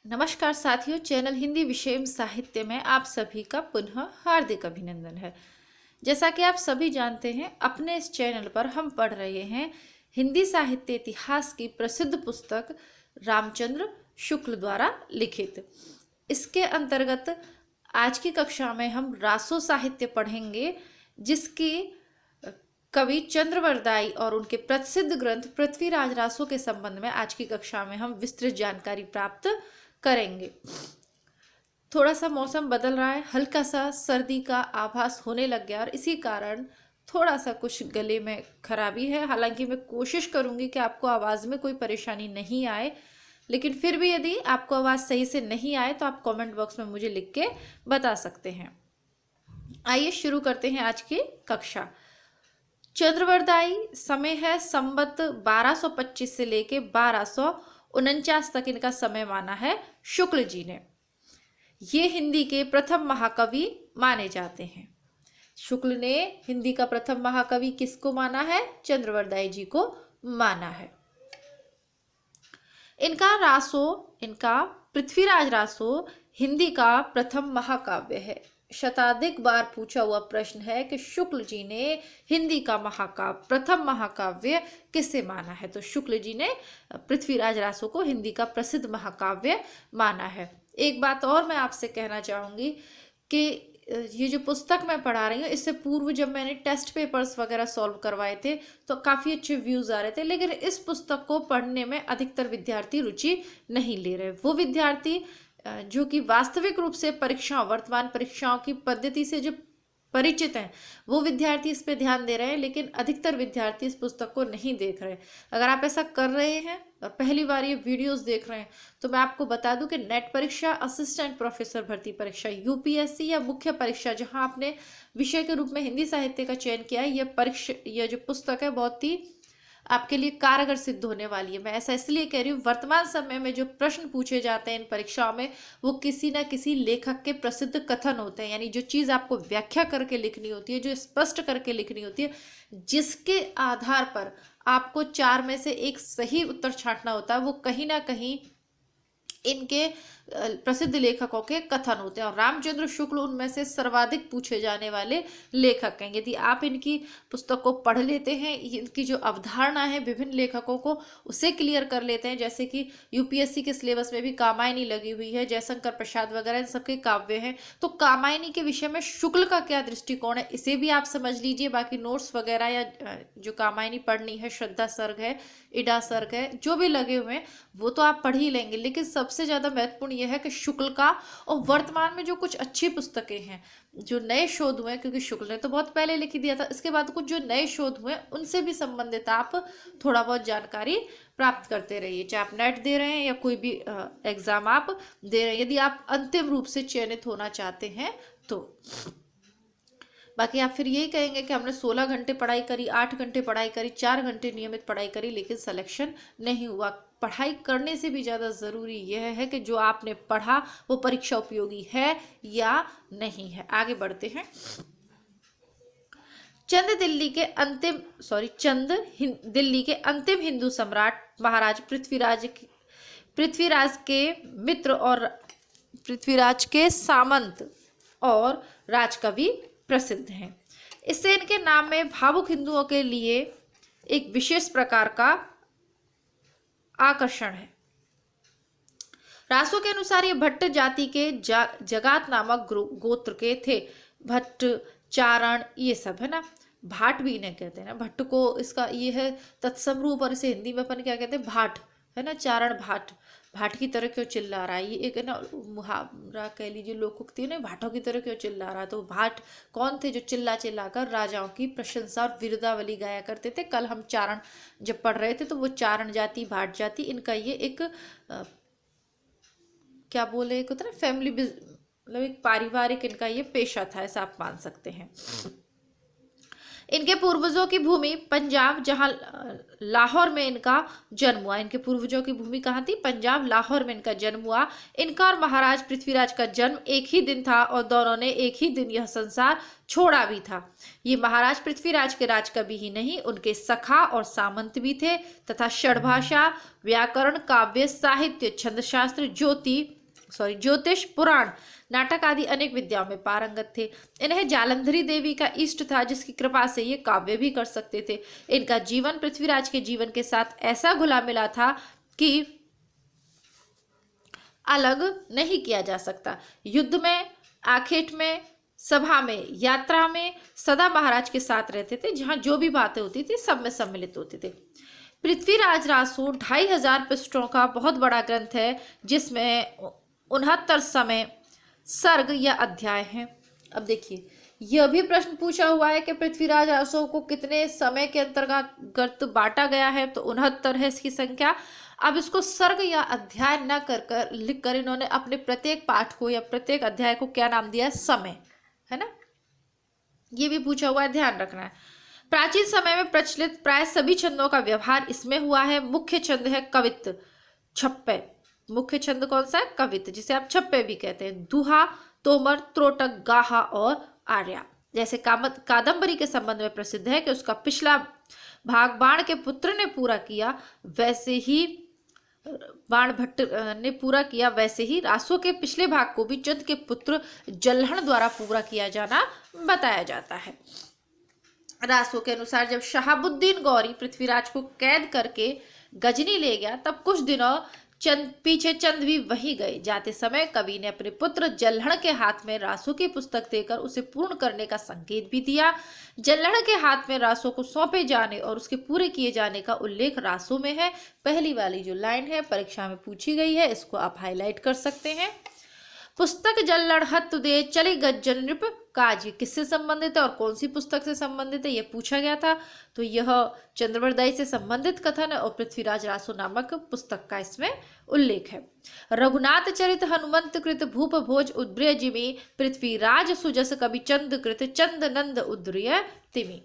नमस्कार साथियों, चैनल हिंदी विषय एवं साहित्य में आप सभी का पुनः हार्दिक अभिनंदन है। जैसा कि आप सभी जानते हैं, अपने इस चैनल पर हम पढ़ रहे हैं हिंदी साहित्य इतिहास की प्रसिद्ध पुस्तक रामचंद्र शुक्ल द्वारा लिखित। इसके अंतर्गत आज की कक्षा में हम रासो साहित्य पढ़ेंगे, जिसकी कवि चंद्रवरदाई और उनके प्रसिद्ध ग्रंथ पृथ्वीराज रासो के संबंध में आज की कक्षा में हम विस्तृत जानकारी प्राप्त करेंगे। थोड़ा सा मौसम बदल रहा है, हल्का सा सर्दी का आभास होने लग गया और इसी कारण थोड़ा सा कुछ गले में खराबी है। हालांकि मैं कोशिश करूंगी कि आपको आवाज़ में कोई परेशानी नहीं आए, लेकिन फिर भी यदि आपको आवाज़ सही से नहीं आए तो आप कमेंट बॉक्स में मुझे लिख के बता सकते हैं। आइए शुरू करते हैं आज की कक्षा। चंद्रवरदाई समय है संवत 1225 से लेके 1249 तक इनका समय माना है शुक्ल जी ने। ये हिंदी के प्रथम महाकवि माने जाते हैं। शुक्ल ने हिंदी का प्रथम महाकवि किसको माना है? चंद्रवरदाई जी को माना है। इनका पृथ्वीराज रासो हिंदी का प्रथम महाकाव्य है। शताधिक बार पूछा हुआ प्रश्न है कि शुक्ल जी ने हिंदी का प्रथम महाकाव्य किसे माना है? तो शुक्ल जी ने पृथ्वीराज रासो को हिंदी का प्रसिद्ध महाकाव्य माना है। एक बात और मैं आपसे कहना चाहूंगी कि ये जो पुस्तक मैं पढ़ा रही हूँ, इससे पूर्व जब मैंने टेस्ट पेपर्स वगैरह सॉल्व करवाए थे तो काफ़ी अच्छे व्यूज़ आ रहे थे, लेकिन इस पुस्तक को पढ़ने में अधिकतर विद्यार्थी रुचि नहीं ले रहे। वो विद्यार्थी जो कि वास्तविक रूप से वर्तमान परीक्षाओं की पद्धति से जो परिचित हैं, वो विद्यार्थी इस पे ध्यान दे रहे हैं, लेकिन अधिकतर विद्यार्थी इस पुस्तक को नहीं देख रहे। अगर आप ऐसा कर रहे हैं और पहली बार ये वीडियोस देख रहे हैं तो मैं आपको बता दूं कि नेट परीक्षा, असिस्टेंट प्रोफेसर भर्ती परीक्षा, यूपीएससी या मुख्य परीक्षा, जहां आपने विषय के रूप में हिंदी साहित्य का चयन किया है, यह जो पुस्तक है बहुत ही आपके लिए कारगर सिद्ध होने वाली है। मैं ऐसा इसलिए कह रही हूँ, वर्तमान समय में जो प्रश्न पूछे जाते हैं इन परीक्षाओं में, वो किसी न किसी लेखक के प्रसिद्ध कथन होते हैं। यानी जो चीज़ आपको व्याख्या करके लिखनी होती है, जो स्पष्ट करके लिखनी होती है, जिसके आधार पर आपको 4 में से एक सही उत्तर छांटना होता है, वो कहीं ना कहीं इनके प्रसिद्ध लेखकों के कथन होते हैं। और रामचंद्र शुक्ल उनमें से सर्वाधिक पूछे जाने वाले लेखक हैं। यदि आप इनकी पुस्तक को पढ़ लेते हैं, इनकी जो अवधारणा है विभिन्न लेखकों को, उसे क्लियर कर लेते हैं, जैसे कि यूपीएससी के सिलेबस में भी कामायनी लगी हुई है, जयशंकर प्रसाद वगैरह, इन सबके काव्य हैं, तो कामायनी के विषय में शुक्ल का क्या दृष्टिकोण है, इसे भी आप समझ लीजिए। बाकी नोट्स वगैरह या जो कामायनी पढ़नी है, श्रद्धा सर्ग है, इडा सर्ग है, जो भी लगे हुए हैं वो तो आप पढ़ ही लेंगे, लेकिन सबसे ज़्यादा महत्वपूर्ण यह है कि शुक्ल का और वर्तमान में जो कुछ अच्छी पुस्तकें हैं, जो नए शोध हुए हैं, क्योंकि शुक्ल ने तो बहुत पहले लिख दिया था, इसके बाद कुछ जो नए शोध हुए हैं उनसे भी संबंधित आप थोड़ा बहुत जानकारी प्राप्त करते रहिए। चाहे आप नेट दे रहे हैं या कोई भी एग्जाम आप दे रहे हैं, यदि आप अंतिम रूप से चयनित होना चाहते हैं तो। बाकी आप फिर यही कहेंगे कि हमने 16 घंटे पढ़ाई करी, 8 घंटे पढ़ाई करी, 4 घंटे नियमित पढ़ाई करी, लेकिन सिलेक्शन नहीं हुआ। पढ़ाई करने से भी ज़्यादा ज़रूरी यह है कि जो आपने पढ़ा वो परीक्षा उपयोगी है या नहीं है। आगे बढ़ते हैं। चंद दिल्ली के अंतिम हिंदू सम्राट महाराज पृथ्वीराज के मित्र और पृथ्वीराज के सामंत और राजकवि प्रसिद्ध हैं। इससे इनके नाम में भावुक हिंदुओं के लिए एक विशेष प्रकार का आकर्षण है। रासो के अनुसार ये भट्ट जाति के जगात नामक गोत्र के थे। भट्ट, चारण, ये सब है ना। भाट भी इन्हें कहते हैं ना। भट्ट को इसका ये है तत्सम रूप, और इसे हिंदी में अपन क्या कहते हैं? भाट, है ना। चारण भाट, भाट की तरह क्यों चिल्ला रहा है, ये एक है ना मुहावरा कह लीजिए, लोकोक्ति है ना, भाटों की तरह क्यों चिल्ला रहा है। तो भाट कौन थे? जो चिल्ला चिल्ला कर राजाओं की प्रशंसा और वीरदावली गाया करते थे। कल हम चारण जब पढ़ रहे थे तो वो चारण जाति, भाट जाति, इनका ये एक क्या बोले, एक होता है ना फैमिली, मतलब एक पारिवारिक इनका ये पेशा था, ऐसा आप मान सकते हैं। इनके पूर्वजों की भूमि पंजाब, जहां लाहौर में इनका जन्म हुआ। इनके पूर्वजों की भूमि कहाँ थी? पंजाब, लाहौर में इनका जन्म हुआ। इनका और महाराज पृथ्वीराज का जन्म एक ही दिन था और दोनों ने एक ही दिन यह संसार छोड़ा भी था। ये महाराज पृथ्वीराज के राजकवि ही नहीं, उनके सखा और सामंत भी थे तथा षड्भाषा, व्याकरण, काव्य, साहित्य, छंदशास्त्र, ज्योति ज्योतिष, पुराण, नाटक आदि अनेक विद्याओं में पारंगत थे। इन्हें जालंधरी देवी का इष्ट था, जिसकी कृपा से ये काव्य भी कर सकते थे। इनका जीवन पृथ्वीराज के जीवन के साथ ऐसा घुला मिला था कि अलग नहीं किया जा सकता। युद्ध में, आखेट में, सभा में, यात्रा में सदा महाराज के साथ रहते थे। जहां जो भी बातें होती थी सब में सम्मिलित होते थे। पृथ्वीराज रासो 2500 पृष्ठों का बहुत बड़ा ग्रंथ है, जिसमें 69 समय सर्ग या अध्याय हैं। अब देखिए, यह भी प्रश्न पूछा हुआ है कि पृथ्वीराज रासो को कितने समय के अंतर्गत बांटा गया है, तो 69 है इसकी संख्या। अब इसको सर्ग या अध्याय न कर लिख कर इन्होंने अपने प्रत्येक पाठ को या प्रत्येक अध्याय को क्या नाम दिया है? समय, है ना। ये भी पूछा हुआ है, ध्यान रखना है। प्राचीन समय में प्रचलित प्राय सभी छंदों का व्यवहार इसमें हुआ है। मुख्य छंद है कवित्त, छप्पे। मुख्य छंद कौन सा है? कवित्त, जिसे आप छप्पे भी कहते हैं। दुहा, तोमर, त्रोटक, गाहा और आर्या। जैसे कादंबरी के संबंध में प्रसिद्ध है कि उसका पिछला भाग बाण के पुत्र ने पूरा किया, वैसे ही बाण भट्ट ने पूरा किया, वैसे ही रासो के पिछले भाग को भी चंद के पुत्र जल्हण द्वारा पूरा किया जाना बताया जाता है। रासो के अनुसार जब शहाबुद्दीन गौरी पृथ्वीराज को कैद करके गजनी ले गया, तब कुछ दिनों पीछे चंद भी वहीं गए। जाते समय कवि ने अपने पुत्र जल्हण के हाथ में रासो की पुस्तक देकर उसे पूर्ण करने का संकेत भी दिया। जल्हण के हाथ में रासो को सौंपे जाने और उसके पूरे किए जाने का उल्लेख रासो में है। पहली वाली जो लाइन है परीक्षा में पूछी गई है, इसको आप हाईलाइट कर सकते हैं। पुस्तक जल्लड़ हत दे चली गज्जल नृप काज, किससे संबंधित है और कौन सी पुस्तक से संबंधित है, यह पूछा गया था। तो यह चंद्रवरदाई से संबंधित कथन है और पृथ्वीराज रासो नामक पुस्तक का इसमें उल्लेख है। रघुनाथ चरित हनुमंत कृत भूप भोज उद्रय जिमी, पृथ्वीराज सुजस कवि चंद कृत चंद नंद उद्रय तिमी।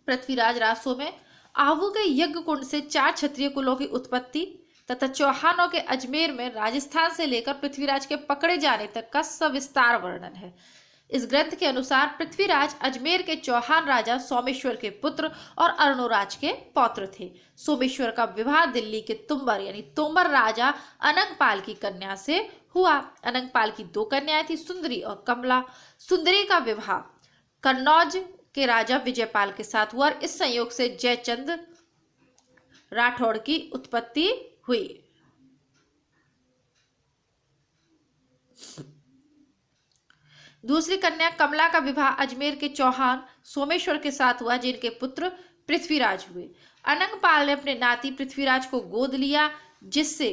पृथ्वीराज रासो में आहू के यज्ञ कुंड से 4 क्षत्रिय कुलों की उत्पत्ति तथा चौहानों के अजमेर में राजस्थान से लेकर पृथ्वीराज के पकड़े जाने तक का सविस्तार वर्णन है। इस ग्रंथ के अनुसार पृथ्वीराज अजमेर के चौहान राजा सोमेश्वर के पुत्र और अर्णोराज के पौत्र थे। सोमेश्वर का विवाह दिल्ली के तुम्बर यानी तोमर राजा अनंगपाल की कन्या से हुआ। अनंगपाल की 2 कन्याएं थी, सुंदरी और कमला। सुंदरी का विवाह कन्नौज के राजा विजयपाल के साथ हुआ और इस संयोग से जयचंद राठौड़ की उत्पत्ति हुई। दूसरी कन्या कमला का विवाह अजमेर के चौहान सोमेश्वर के साथ हुआ, जिनके पुत्र पृथ्वीराज हुए। अनंगपाल ने अपने नाती पृथ्वीराज को गोद लिया, जिससे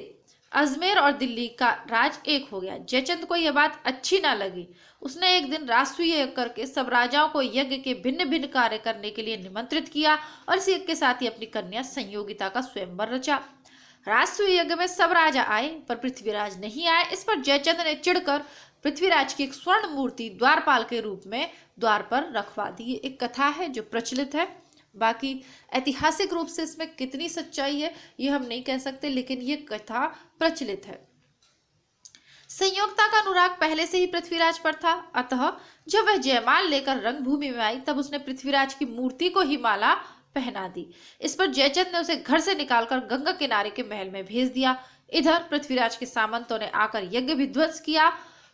अजमेर और दिल्ली का राज एक हो गया। जयचंद को यह बात अच्छी ना लगी। उसने एक दिन राष्ट्रीय यज्ञ करके सब राजाओं को यज्ञ के भिन्न भिन्न कार्य करने के लिए निमंत्रित किया और इसी के साथ ही अपनी कन्या संयोगिता का स्वयंवर रचा। राष्ट्रीय यज्ञ में सब राजा आए पर पृथ्वीराज नहीं आए। इस पर जयचंद ने चिढ़कर पृथ्वीराज की एक स्वर्ण मूर्ति द्वारपाल के रूप में द्वार पर रखवा दी। एक कथा है जो प्रचलित है, बाकी ऐतिहासिक रूप से इसमें कितनी सच्चाई है ये हम नहीं कह सकते, लेकिन ये कथा प्रचलित है। संयोगता का अनुराग पहले से ही पृथ्वीराज पर था, अतः जब वह जयमाल लेकर रंगभूमि में आई तब उसने पृथ्वीराज की मूर्ति को ही माला पहना दी। इस पर जयचंद ने उसे घर से निकालकर गंगा किनारे के महल में भेज दिया। इधर पृथ्वीराज के सामंतों ने आकर यज्ञ विध्वंस किया।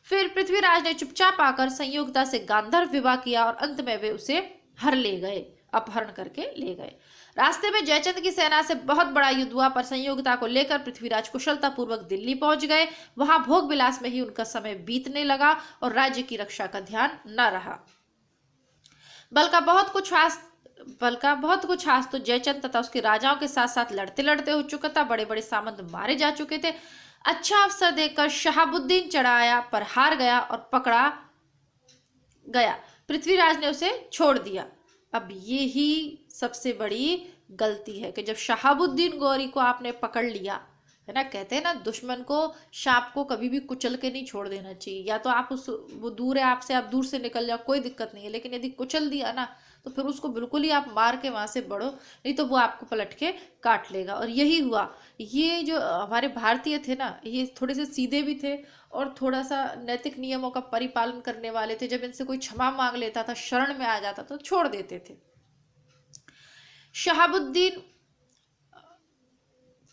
फिर पृथ्वीराज ने चुपचाप आकर संयोगता से गांधर्व विवाह किया और अंत में वे उसे हर ले गए, अपहरण करके ले गए। रास्ते में जयचंद की सेना से बहुत बड़ा युद्ध हुआ, पर संयोगता को लेकर पृथ्वीराज कुशलतापूर्वक दिल्ली पहुंच गए। वहां भोग विलास में ही उनका समय बीतने लगा और राज्य की रक्षा का ध्यान न रहा। बल का बहुत कुछ हास तो जयचंद तथा उसके राजाओं के साथ साथ लड़ते लड़ते हो चुका था। बड़े बड़े सामंत मारे जा चुके थे। अच्छा अवसर देखकर शहाबुद्दीन चढ़ाया पर हार गया और पकड़ा गया। पृथ्वीराज ने उसे छोड़ दिया। अब ये ही सबसे बड़ी गलती है कि जब शहाबुद्दीन गौरी को आपने पकड़ लिया, है ना, कहते हैं ना दुश्मन को, सांप को कभी भी कुचल के नहीं छोड़ देना चाहिए। या तो आप वो दूर है आपसे, आप दूर से निकल जाओ, कोई दिक्कत नहीं है, लेकिन यदि कुचल दिया ना तो फिर उसको बिल्कुल ही आप मार के वहां से बढ़ो, नहीं तो वो आपको पलट के काट लेगा। और यही हुआ। ये जो हमारे भारतीय थे ना, ये थोड़े से सीधे भी थे और थोड़ा सा नैतिक नियमों का परिपालन करने वाले थे। जब इनसे कोई क्षमा मांग लेता था, शरण में आ जाता तो छोड़ देते थे। शहाबुद्दीन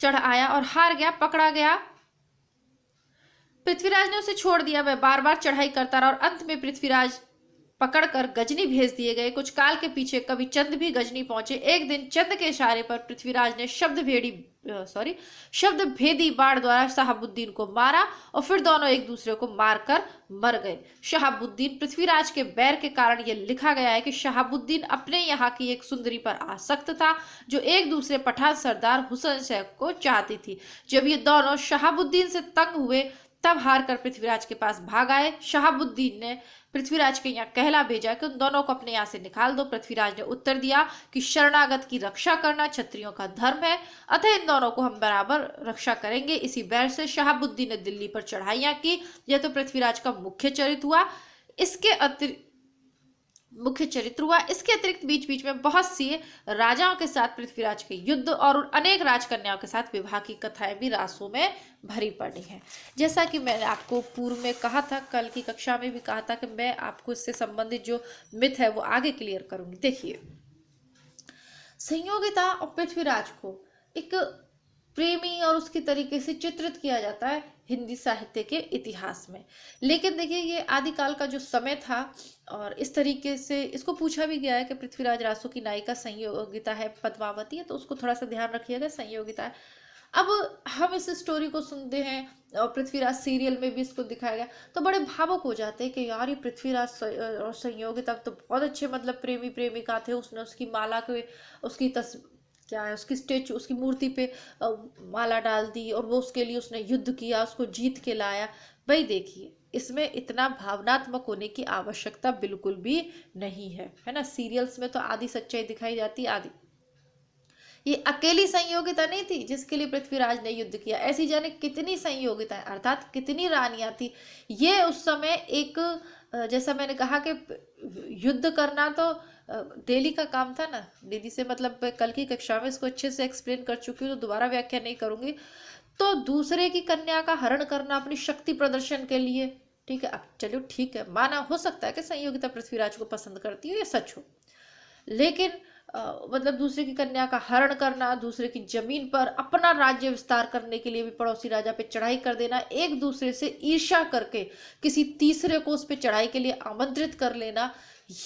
चढ़ आया और हार गया, पकड़ा गया। पृथ्वीराज ने उसे छोड़ दिया। वह बार बार चढ़ाई करता रहा और अंत में पृथ्वीराज पकड़कर गजनी भेज दिए गए। कुछ काल के पीछे कभी चंद भी गजनी पहुंचे। एक दिन चंद के इशारे पर पृथ्वीराज ने शब्द भेदी बाण द्वारा शहाबुद्दीन को मारा और फिर दोनों एक दूसरे को मारकर मर गए। शहाबुद्दीन पृथ्वीराज के बैर के कारण यह लिखा गया है कि शहाबुद्दीन अपने यहाँ की एक सुंदरी पर आसक्त था जो एक दूसरे पठान सरदार हुसैन शेख को चाहती थी। जब ये दोनों शहाबुद्दीन से तंग हुए तब हार कर पृथ्वीराज के पास भाग आए। शहाबुद्दीन ने पृथ्वीराज के यहाँ कहला भेजा कि उन दोनों को अपने यहाँ से निकाल दो। पृथ्वीराज ने उत्तर दिया कि शरणागत की रक्षा करना क्षत्रियों का धर्म है, अतः इन दोनों को हम बराबर रक्षा करेंगे। इसी बैर से शहाबुद्दीन ने दिल्ली पर चढ़ाइयां की। यह तो पृथ्वीराज का मुख्य चरित्र हुआ। इसके अतिरिक्त बीच बीच में बहुत सी राजाओं के साथ पृथ्वीराज के युद्ध और अनेक राजकन्याओं के साथ विवाह की कथाएं भी रासों में भरी पड़ी हैं। जैसा कि मैंने आपको पूर्व में कहा था, कल की कक्षा में भी कहा था कि मैं आपको इससे संबंधित जो मिथ है वो आगे क्लियर करूंगी। देखिए, संयोगिता और पृथ्वीराज को एक प्रेमी और उसकी तरीके से चित्रित किया जाता है हिंदी साहित्य के इतिहास में। लेकिन देखिए, ये आदिकाल का जो समय था और इस तरीके से इसको पूछा भी गया है कि पृथ्वीराज रासो की नायिका संयोगिता है, पद्मावती है, तो उसको थोड़ा सा ध्यान रखिएगा, संयोगिता है। अब हम इस स्टोरी को सुनते हैं और पृथ्वीराज सीरियल में भी इसको दिखाया गया तो बड़े भावुक हो जाते हैं कि यार ये पृथ्वीराज और संयोगिता तो बहुत अच्छे मतलब प्रेमी प्रेमिका थे। उसने उसकी माला के उसकी क्या है उसकी स्टेचू उसकी मूर्ति पे माला डाल दी और वो उसके लिए उसने युद्ध किया, उसको जीत के लाया। भाई देखिए, इसमें इतना भावनात्मक होने की आवश्यकता बिल्कुल भी नहीं है ना। सीरियल्स में तो आधी सच्चाई दिखाई जाती, आधी। ये अकेली संयोगिता नहीं थी जिसके लिए पृथ्वीराज ने युद्ध किया, ऐसी जाने कितनी संयोगिताएं अर्थात कितनी रानियां थी। ये उस समय एक जैसा मैंने कहा कि युद्ध करना तो डेली का काम था ना दीदी से, मतलब कल की कक्षा में इसको अच्छे से एक्सप्लेन कर चुकी हूँ तो दोबारा व्याख्या नहीं करूंगी। तो दूसरे की कन्या का हरण करना अपनी शक्ति प्रदर्शन के लिए, ठीक है। अब चलो ठीक है, माना हो सकता है कि संयोगिता पृथ्वीराज को पसंद करती हो, ये सच हो, लेकिन मतलब दूसरे की कन्या का हरण करना, दूसरे की जमीन पर अपना राज्य विस्तार करने के लिए भी पड़ोसी राजा पे चढ़ाई कर देना, एक दूसरे से ईर्ष्या करके किसी तीसरे को उस पर चढ़ाई के लिए आमंत्रित कर लेना,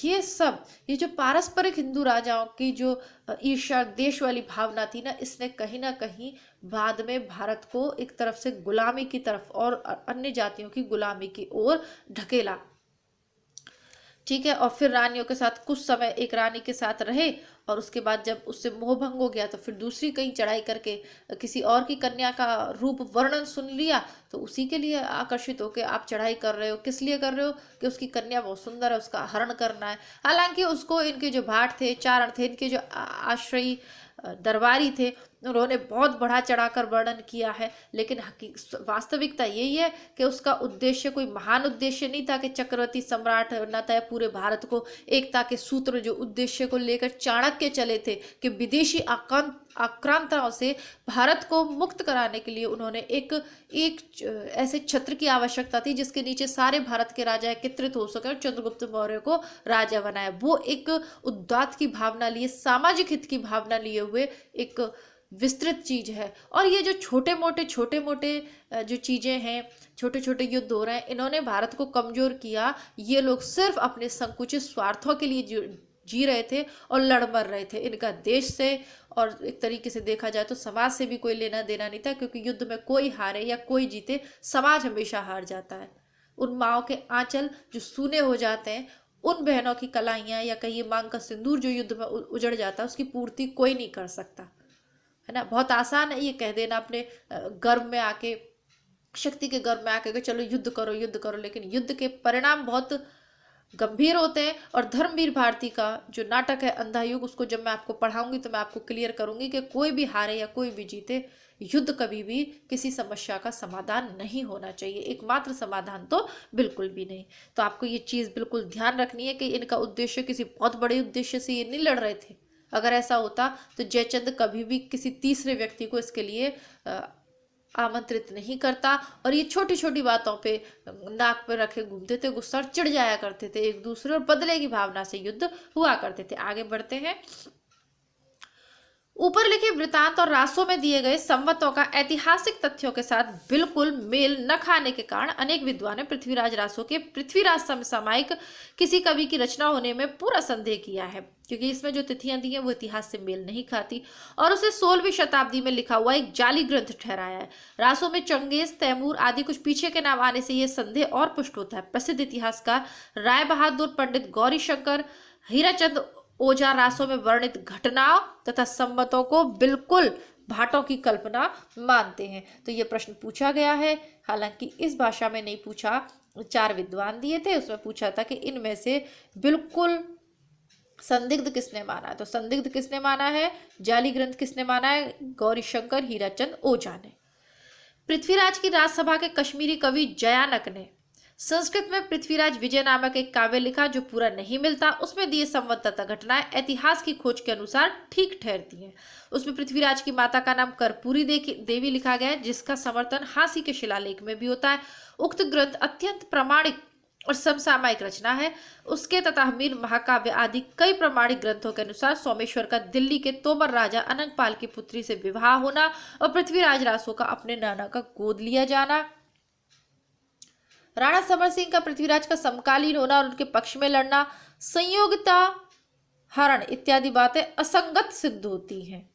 ये सब ये जो पारस्परिक हिंदू राजाओं की जो ईर्ष्या देश वाली भावना थी ना, इसने कहीं ना कहीं बाद में भारत को एक तरफ से गुलामी की तरफ और अन्य जातियों की गुलामी की ओर ढकेला, ठीक है। और फिर रानियों के साथ कुछ समय एक रानी के साथ रहे और उसके बाद जब उससे मोह भंग हो गया तो फिर दूसरी कहीं चढ़ाई करके किसी और की कन्या का रूप वर्णन सुन लिया तो उसी के लिए आकर्षित होकर आप चढ़ाई कर रहे हो। किस लिए कर रहे हो कि उसकी कन्या बहुत सुंदर है, उसका हरण करना है। हालांकि उसको इनके जो भाट थे, चारण थे, इनके जो आश्रयी दरबारी थे, उन्होंने बहुत बढ़ा चढ़ाकर वर्णन किया है, लेकिन वास्तविकता यही है कि उसका उद्देश्य कोई महान उद्देश्य नहीं था कि चक्रवर्ती सम्राट न था पूरे भारत को एकता के सूत्र जो उद्देश्य को लेकर चाणक्य चले थे कि विदेशी आक्रांताओं से भारत को मुक्त कराने के लिए उन्होंने एक ऐसे छत्र की आवश्यकता थी जिसके नीचे सारे भारत के राजा एकत्रित हो सके और चंद्रगुप्त मौर्य को राजा बनाया। वो एक उदात्त की भावना लिए, सामाजिक हित की भावना लिए हुए एक विस्तृत चीज है। और ये जो छोटे मोटे जो चीजें हैं, छोटे छोटे युद्ध हो रहे हैं, इन्होंने भारत को कमजोर किया। ये लोग सिर्फ अपने संकुचित स्वार्थों के लिए जी रहे थे और लड़ मर रहे थे। इनका देश से और एक तरीके से देखा जाए तो समाज से भी कोई लेना देना नहीं था, क्योंकि युद्ध में कोई हारे या कोई जीते, समाज हमेशा हार जाता है। उन माओ के आंचल जो सूने हो जाते हैं, उन बहनों की कलाइयां या कहीं मांग का सिंदूर जो युद्ध में उजड़ जाता है, उसकी पूर्ति कोई नहीं कर सकता, है ना। बहुत आसान है ये कह देना अपने गर्भ में आके, शक्ति के गर्भ में आके चलो युद्ध करो, लेकिन युद्ध के परिणाम बहुत गंभीर होते हैं। और धर्मवीर भारती का जो नाटक है अंधा युग, उसको जब मैं आपको पढ़ाऊंगी तो मैं आपको क्लियर करूंगी कि कोई भी हारे या कोई भी जीते, युद्ध कभी भी किसी समस्या का समाधान नहीं होना चाहिए, एकमात्र समाधान तो बिल्कुल भी नहीं। तो आपको ये चीज़ बिल्कुल ध्यान रखनी है कि इनका उद्देश्य किसी बहुत बड़े उद्देश्य से ये नहीं लड़ रहे थे। अगर ऐसा होता तो जयचंद कभी भी किसी तीसरे व्यक्ति को इसके लिए आमंत्रित नहीं करता। और ये छोटी छोटी बातों पे नाक पे रखे घूमते थे, गुस्सा चिढ़ जाया करते थे एक दूसरे, और बदले की भावना से युद्ध हुआ करते थे। आगे बढ़ते हैं। ऊपर लिखे वृत्तांत और रासों में दिए गए संवतों का ऐतिहासिक तथ्यों के साथ बिल्कुल मेल न खाने के कारण अनेक विद्वानों ने पृथ्वीराज रासों के पृथ्वीराज समसामयिक किसी कवि की रचना होने में पूरा संदेह किया है, क्योंकि इसमें जो तिथियां दी हैं वो इतिहास से मेल नहीं खाती और उसे 16वीं शताब्दी में लिखा हुआ एक जाली ग्रंथ ठहराया है। रासों में चंगेज, तैमूर आदि कुछ पीछे के नाम आने से यह संदेह और पुष्ट होता है। प्रसिद्ध इतिहासकार राय बहादुर पंडित गौरी शंकर हीराचंद ओझा रासों में वर्णित घटनाओं तथा संवतों को बिल्कुल भाटों की कल्पना मानते हैं। तो ये प्रश्न पूछा गया है, हालांकि इस भाषा में नहीं पूछा, 4 विद्वान दिए थे, उसमें पूछा था कि इनमें से बिल्कुल संदिग्ध किसने माना है। तो संदिग्ध किसने माना है, जाली ग्रंथ किसने माना है, गौरीशंकर हीराचंद ओझा ने। पृथ्वीराज की राजसभा के कश्मीरी कवि जयानक ने संस्कृत में पृथ्वीराज विजय नामक एक काव्य लिखा जो पूरा नहीं मिलता। उसमें दिए संवत तथा घटनाएं ऐतिहास की खोज के अनुसार ठीक ठहरती हैं। उसमें पृथ्वीराज की माता का नाम कर्पूरी देवी लिखा गया है, जिसका समर्थन हांसी के शिलालेख में भी होता है। उक्त ग्रंथ अत्यंत प्रामाणिक और समसामयिक रचना है। उसके तथा हमीर महाकाव्य आदि कई प्रामाणिक ग्रंथों के अनुसार सोमेश्वर का दिल्ली के तोमर राजा अनंगपाल की पुत्री से विवाह होना और पृथ्वीराज रासो का अपने नाना का गोद लिया जाना, राणा समर सिंह का पृथ्वीराज का समकालीन होना और उनके पक्ष में लड़ना, संयोगिता हरण इत्यादि बातें असंगत सिद्ध होती हैं।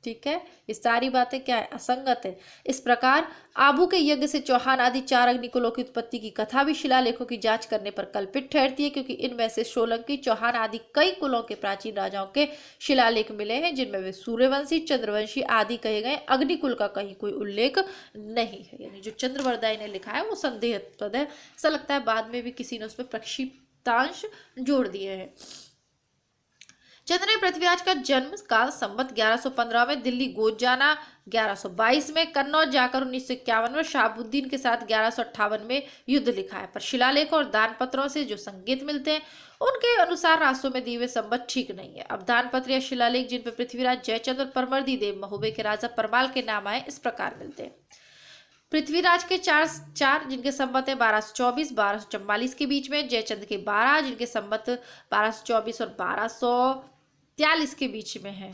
ठीक है, ये सारी बातें क्या है, असंगत है। इस प्रकार आबू के यज्ञ से चौहान आदि 4 अग्निकुलों की उत्पत्ति की कथा भी शिलालेखों की जांच करने पर कल्पित ठहरती है, क्योंकि इनमें से सोलंकी, चौहान आदि कई कुलों के प्राचीन राजाओं के शिलालेख मिले हैं, जिनमें वे सूर्यवंशी, चंद्रवंशी आदि कहे गए। अग्निकुल का कहीं कोई उल्लेख नहीं है, यानी जो चंद्रवरदाई ने लिखा है वो संदेहास्पद है। ऐसा लगता है बाद में भी किसी ने उसमें प्रक्षिप्तांश जोड़ दिए हैं। चंद्र ने पृथ्वीराज का जन्म काल संवत 1115 में दिल्ली गोद जाना, 1122 में कन्नौज जाकर 1951 में शहाबुद्दीन के साथ 1158 में युद्ध लिखा है। पर शिलालेखों और दान पत्रों से जो संकेत मिलते हैं उनके अनुसार रासों में दिए हुए संवत ठीक नहीं है। अब दान पत्र या शिलालेख जिन पर पृथ्वीराज जयचंद और परमर्दी देव महोबे के राजा परमाल के नाम आए इस प्रकार मिलते हैं। पृथ्वीराज के चार जिनके संवत है 1224 1244 के बीच में, जयचंद के 12 जिनके संवत 1224 और 1243 के बीच में है,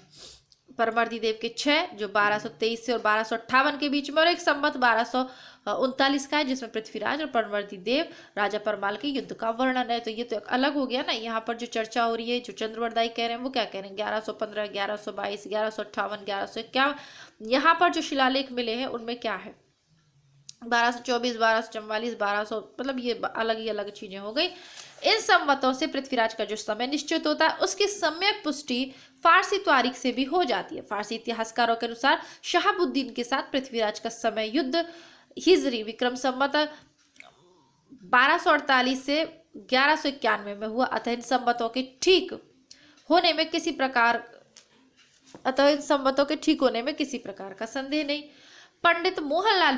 परमर्दी देव के 6 जो 1223 से और 1258 के बीच में, और एक संवत 1239 का है जिसमें पृथ्वीराज और परमर्दी देव राजा परमाल के युद्ध का वर्णन है। तो ये तो एक अलग हो गया ना। यहाँ पर जो चर्चा हो रही है, जो चंद्रवरदाई कह रहे हैं वो क्या कह रहे हैं, 1115 1122 1158 1151। यहाँ पर जो शिलालेख मिले हैं उनमें क्या है, 1224 1244 1200, मतलब ये अलग ही अलग चीजें हो गई। इन संवतों से पृथ्वीराज का जो समय निश्चित होता है उसकी सम्यक पुष्टि फारसी तारीख से भी हो जाती है। फारसी इतिहासकारों के अनुसार शहाबुद्दीन के साथ पृथ्वीराज का समय युद्ध हिजरी विक्रम संवत 1248 से 1191 में हुआ। अतः इन संवतों के ठीक होने में किसी प्रकार का संदेह नहीं। पंडित मोहनलाल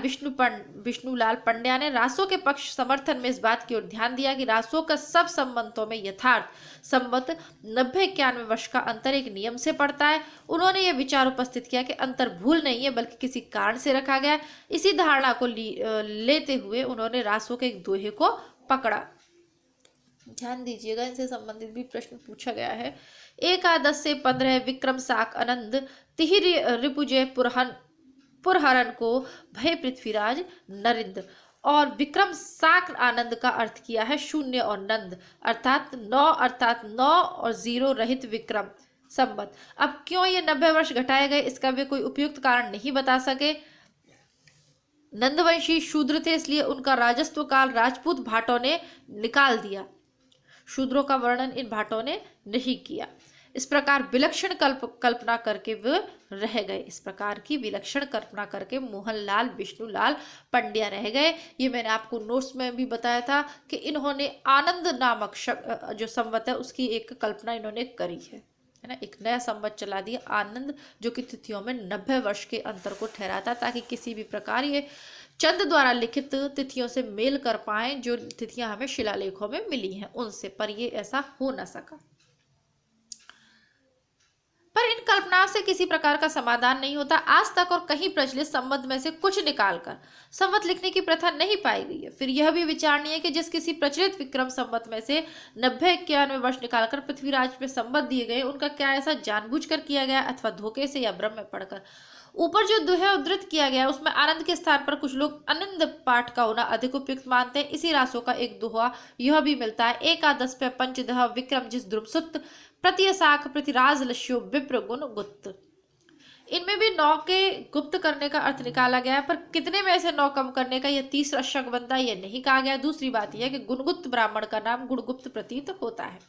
विष्णुलाल पंड्या ने रासों के पक्ष समर्थन में इस बात की ओर ध्यान दिया कि रासों का सब संबंधों में यथार्थ संवत 90-91 वर्ष का अंतर एक नियम से पड़ता है। उन्होंने यह विचार उपस्थित किया कि अंतर भूल नहीं है बल्कि किसी कारण से रखा गया। इसी धारणा को लेते हुए उन्होंने रासों के एक दोहे को पकड़ा। ध्यान दीजिएगा, इनसे संबंधित भी प्रश्न पूछा गया है। 1 से 15 विक्रम साक आनंद तिहिरी रिपुजय पुरहरन को भय पृथ्वीराज नरिंद्र, और विक्रम साक आनंद का अर्थ किया है शून्य और नंद अर्थात 9 और 0 रहित विक्रम संवत। अब क्यों ये 90 वर्ष घटाए गए, इसका वे कोई उपयुक्त कारण नहीं बता सके। नंदवंशी शूद्र थे, इसलिए उनका राजस्व काल राजपूत भाटों ने निकाल दिया। शूद्रों का वर्णन इन भाटों ने नहीं किया। इस प्रकार विलक्षण कल्पना करके वे रह गए। इस प्रकार की विलक्षण कल्पना करके मोहनलाल विष्णुलाल पंड्या रह गए। ये मैंने आपको नोट्स में भी बताया था कि इन्होंने आनंद नामक जो संवत है उसकी एक कल्पना इन्होंने करी है ना। एक नया संवत चला दिया आनंद, जो कि तिथियों में 90 वर्ष के अंतर को ठहराता, ताकि किसी भी प्रकार ये चंद द्वारा लिखित तिथियों से मेल कर पाए जो तिथियां हमें शिलालेखों में मिली हैं उनसे, पर ये ऐसा हो न सका। पर इन कल्पनाओं से किसी प्रकार का समाधान नहीं होता। आज तक और कहीं प्रचलित संबंध में से कुछ निकालकर संवत लिखने की प्रथा नहीं पाई गई है। फिर यह भी विचारणीय है कि जिस किसी प्रचलित विक्रम संवत में से 90-91 वर्ष निकालकर पृथ्वीराज में संवत दिए गए, उनका क्या ऐसा जानबूझकर किया गया अथवा धोखे से या भ्रम में पड़कर? ऊपर जो दोहा उद्धृत किया गया उसमें आनंद के स्थान पर कुछ लोग आनंद पाठ का होना अधिक उपयुक्त मानते हैं। इसी रासों का एक दोहा यह भी मिलता है, एकादश पे पंचदह विक्रम जिस ध्रुवसुत प्रत्यसाख पृथ्वीराज लस्यो विप्र गुण गुप्त। इनमें भी 9 के गुप्त करने का अर्थ निकाला गया है, पर कितने में से 9 कम करने का यह तीसरा शक बनता है, यह नहीं कहा गया। दूसरी बात यह है कि गुणगुप्त ब्राह्मण का नाम गुणगुप्त प्रतीत होता है।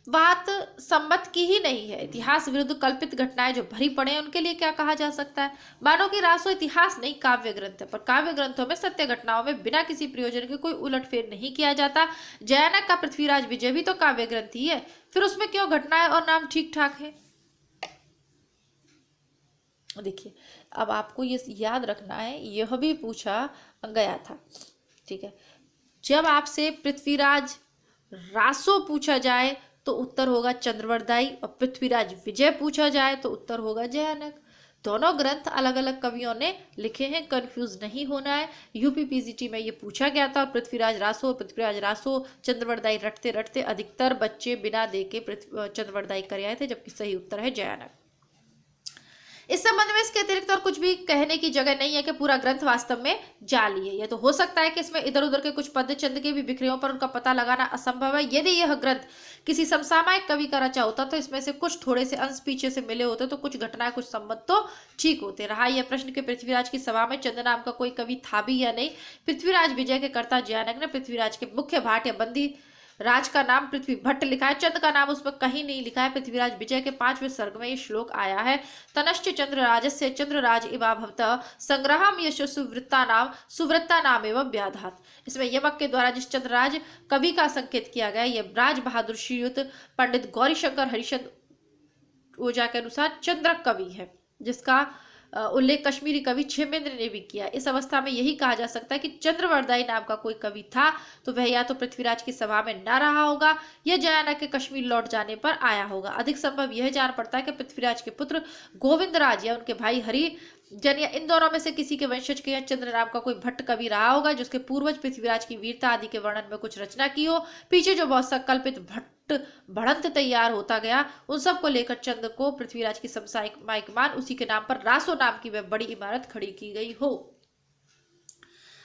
बात सम्मत की ही नहीं है। इतिहास विरुद्ध कल्पित घटनाएं जो भरी पड़े हैं उनके लिए क्या कहा जा सकता है? मानो कि रासो इतिहास नहीं काव्य ग्रंथ है, पर काव्य ग्रंथों में सत्य घटनाओं में बिना किसी प्रयोजन के कोई उलटफेर नहीं किया जाता। जयानक का पृथ्वीराज विजय भी तो काव्य ग्रंथ ही है, फिर उसमें क्यों घटनाएं और नाम ठीक ठाक है? देखिए, अब आपको ये याद रखना है, यह भी पूछा गया था, ठीक है। जब आपसे पृथ्वीराज रासो पूछा जाए तो उत्तर होगा चंद्रवरदाई, और पृथ्वीराज विजय पूछा जाए तो उत्तर होगा जयानक। दोनों ग्रंथ अलग अलग कवियों ने लिखे हैं, कंफ्यूज नहीं होना है। यूपीपीसीटी में ये पूछा गया था, पृथ्वीराज रासो चंद्रवरदाई रटते रटते अधिकतर बच्चे बिना देके चंद्रवरदाई कर आए थे, जबकि सही उत्तर है जयानक। इस संबंध में इसके अतिरिक्त और कुछ भी कहने की जगह नहीं है कि पूरा ग्रंथ वास्तव में जाली है। यह तो हो सकता है कि इसमें इधर उधर के कुछ पद चंद के भी बिखरे हों, पर उनका पता लगाना असंभव है। यदि यह ग्रंथ किसी समसामयिक कवि का रचा होता तो इसमें से कुछ थोड़े से अंश पीछे से मिले होते, तो कुछ घटनाएं कुछ संबंध तो ठीक होते। रहा यह प्रश्न कि पृथ्वीराज की सभा में चंद्र नाम का कोई कवि था भी या नहीं, पृथ्वीराज विजय के कर्ता जयानक ने पृथ्वीराज के मुख्य भाट या बंदी राज का नाम पृथ्वी भट्ट लिखा है, चंद का नाम उसमें कहीं नहीं लिखा है। पृथ्वीराज विजय के 5वें सर्ग में ये श्लोक आया है, तनश्च चंद्र राजस्य चंद्रराज इवाभवतः संग्रहम यश सुवृत्ता नाम एवं व्याधात। इसमें यमक के द्वारा जिस चंद्रराज कवि का संकेत किया गया, यह राज बहादुर श्रीयुत पंडित गौरीशंकर हरिश्चंद्र ओझा के अनुसार चंद्रक कवि है, जिसका उल्लेख कश्मीरी कवि क्षेमेंद्र ने भी किया। इस अवस्था में यही कहा जा सकता है कि चंद्रवरदाई नाम का कोई कवि था, तो वह या तो पृथ्वीराज की सभा में न रहा होगा या जयानक के कश्मीर लौट जाने पर आया होगा। अधिक संभव यह जान पड़ता है कि पृथ्वीराज के पुत्र गोविंदराज या उनके भाई हरि जन या इन दोनों में से किसी के वंशज के या चंद्र नाम का कोई भट्ट कवि रहा होगा, जिसके पूर्वज पृथ्वीराज की वीरता आदि के वर्णन में कुछ रचना की हो। पीछे जो बहुत सा कल्पित भट्ट बढ़ंत तैयार होता गया, उन सब को लेकर चंद्र को पृथ्वीराज की समसामयिक मान उसी के नाम पर रासो नाम की वह बड़ी इमारत खड़ी की गई हो।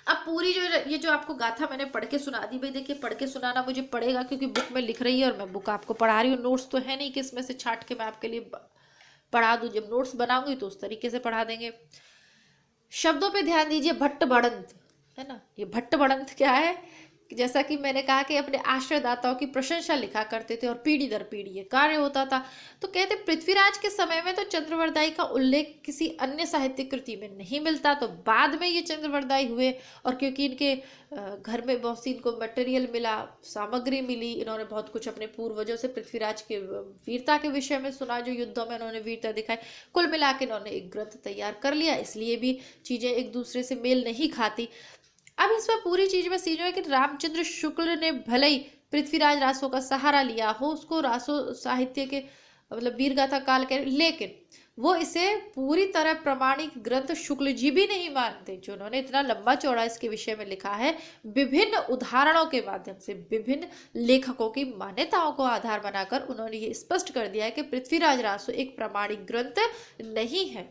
अब पूरी ये जो आपको गाथा मैंने पढ़ के सुना दी, भाई देखिए पढ़ के सुनाना मुझे पड़ेगा क्योंकि बुक में लिख रही है और मैं बुक आपको पढ़ा रही हूँ। नोट्स तो है नहीं कि इसमें से छाट के मैं आपके लिए पढ़ा दूं। जब नोट्स बनाऊंगी तो उस तरीके से पढ़ा देंगे। शब्दों पे ध्यान दीजिए, भट्ट बढ़ंत है ना, ये भट्ट बढ़ंत क्या है? जैसा कि मैंने कहा कि अपने आश्रयदाताओं की प्रशंसा लिखा करते थे और पीढ़ी दर पीढ़ी ये कार्य होता था। तो कहते पृथ्वीराज के समय में तो चंद्रवरदाई का उल्लेख किसी अन्य साहित्यिक कृति में नहीं मिलता, तो बाद में ये चंद्रवरदाई हुए, और क्योंकि इनके घर में बहुत सी इनको मटेरियल मिला, सामग्री मिली, इन्होंने बहुत कुछ अपने पूर्वजों से पृथ्वीराज के वीरता के विषय में सुना, जो युद्धों में इन्होंने वीरता दिखाई, कुल मिला के इन्होंने एक ग्रंथ तैयार कर लिया। इसलिए भी चीज़ें एक दूसरे से मेल नहीं खाती। अब इसमें पूरी चीज में सीजो है कि रामचंद्र शुक्ल ने भले ही पृथ्वीराज रासो का सहारा लिया हो, उसको रासो साहित्य के मतलब वीरगाथा काल के, लेकिन वो इसे पूरी तरह प्रमाणिक ग्रंथ शुक्ल जी भी नहीं मानते, जो उन्होंने इतना लंबा चौड़ा इसके विषय में लिखा है। विभिन्न उदाहरणों के माध्यम से विभिन्न लेखकों की मान्यताओं को आधार बनाकर उन्होंने ये स्पष्ट कर दिया है कि पृथ्वीराज रासो एक प्रमाणिक ग्रंथ नहीं है।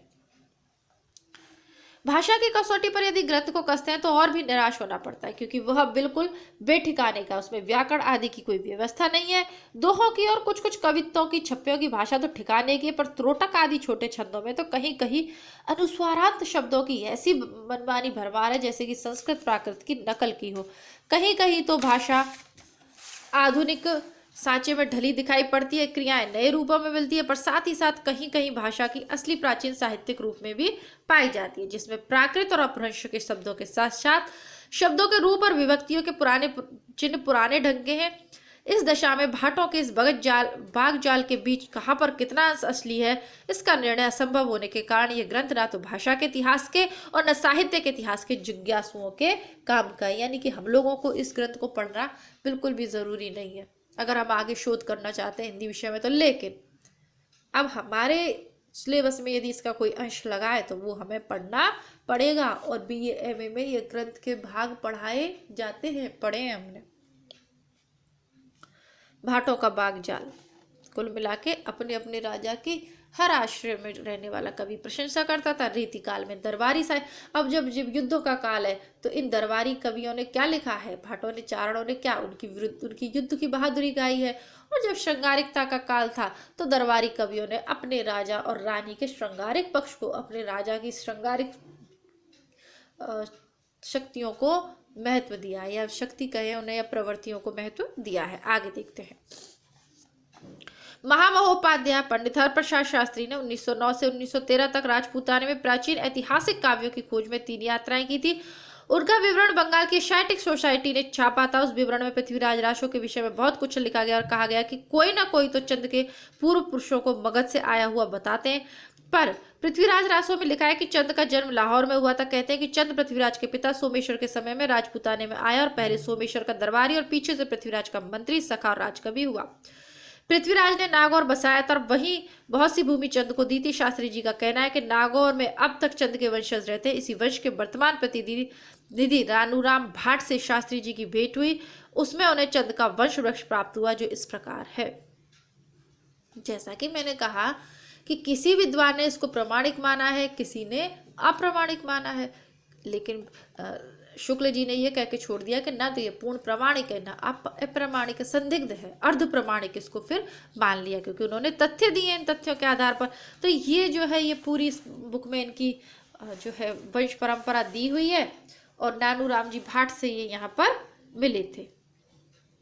भाषा की कसौटी पर यदि ग्रंथ को कसते हैं तो और भी निराश होना पड़ता है, क्योंकि वह बिल्कुल बेठिकाने का, उसमें व्याकरण आदि की कोई व्यवस्था नहीं है। दोहों की और कुछ कुछ कविताओं की छप्पियों की भाषा तो ठिकाने की, पर त्रोटक आदि छोटे छंदों में तो कहीं कहीं अनुस्वारांत शब्दों की ऐसी मनमानी भरमार है जैसे कि संस्कृत प्राकृत की नकल की हो। कहीं कहीं तो भाषा आधुनिक सांचे में ढली दिखाई पड़ती है, क्रियाएं नए रूपों में मिलती है, पर साथ ही साथ कहीं कहीं भाषा की असली प्राचीन साहित्यिक रूप में भी पाई जाती है, जिसमें प्राकृत और अपभ्रंश के शब्दों के साथ साथ शब्दों के रूप और विभक्तियों के पुराने चिन्ह पुराने ढंग के हैं। इस दशा में भाटों के इस बाग जाल के बीच कहाँ पर कितना असली है, इसका निर्णय असंभव होने के कारण यह ग्रंथ ना तो भाषा के इतिहास के और न साहित्य के इतिहास के जिज्ञासुओं के काम का है। यानी कि हम लोगों को इस ग्रंथ को पढ़ना बिल्कुल भी जरूरी नहीं है अगर हम आगे शोध करना चाहते हैं हिंदी विषय में तो। लेकिन अब हमारे सिलेबस में यदि इसका कोई अंश लगा है तो वो हमें पढ़ना पड़ेगा। और बीए एमए में ये ग्रंथ के भाग पढ़ाए जाते हैं, पढ़े हैं हमने। भाटों का बाग जाल, कुल मिला के अपने अपने राजा की हर आश्रय में रहने वाला कवि प्रशंसा करता था। रीति काल में दरबारी साहित्य, अब जब जब युद्धों का काल है तो इन दरबारी कवियों ने क्या लिखा है, भाटों ने, चारणों ने क्या उनकी विरुद्ध, उनकी युद्ध की बहादुरी गाई है। और जब श्रृंगारिकता का काल था तो दरबारी कवियों ने अपने राजा और रानी के श्रृंगारिक पक्ष को, अपने राजा की श्रृंगारिक शक्तियों को महत्व दिया, या शक्ति कहे उन्हें, या प्रवृत्तियों को महत्व दिया है। आगे देखते हैं। महामहोपाध्याय पंडित हरप्रसाद शास्त्री ने 1909 से 1913 तक राजपूताने में प्राचीन ऐतिहासिक काव्यों की खोज में 3 यात्राएं की थी। उनका विवरण बंगाल की साहित्यिक सोसाइटी ने छापा था। उस विवरण में पृथ्वीराज रासो के विषय में बहुत कुछ लिखा गया और कहा गया कि कोई ना कोई तो चंद के पूर्व पुरुषों को मगध से आया हुआ बताते हैं। पर पृथ्वीराज रासो में लिखा है कि चंद का जन्म लाहौर में हुआ था। कहते हैं कि चंद पृथ्वीराज के पिता सोमेश्वर के समय में राजपूताने में आया और पहले सोमेश्वर का दरबारी और पीछे से पृथ्वीराज का मंत्री, सखा और राजकवि हुआ। पृथ्वीराज ने नागौर बसाया था और वहीं बहुत सी भूमि चंद को दी थी। शास्त्री जी का कहना है कि नागौर में अब तक चंद के वंशज रहते हैं। इसी वंश के वर्तमान प्रतिनिधि रानूराम भाट से शास्त्री जी की भेंट हुई। उसमें उन्हें चंद का वंश वृक्ष प्राप्त हुआ, जो इस प्रकार है। जैसा कि मैंने कहा कि किसी विद्वान ने इसको प्रमाणिक माना है, किसी ने अप्रमाणिक माना है, लेकिन शुक्ल जी ने यह कह के छोड़ दिया कि ना तो ये पूर्ण प्रमाणिक है, ना अप्रमाणिक, संदिग्ध है, अर्ध प्रमाणिक इसको फिर मान लिया, क्योंकि उन्होंने तथ्य दिए इन तथ्यों के आधार पर। तो ये जो है, ये पूरी इस बुक में इनकी जो है वंश परंपरा दी हुई है। और नानूराम जी भाट से ये यहाँ पर मिले थे।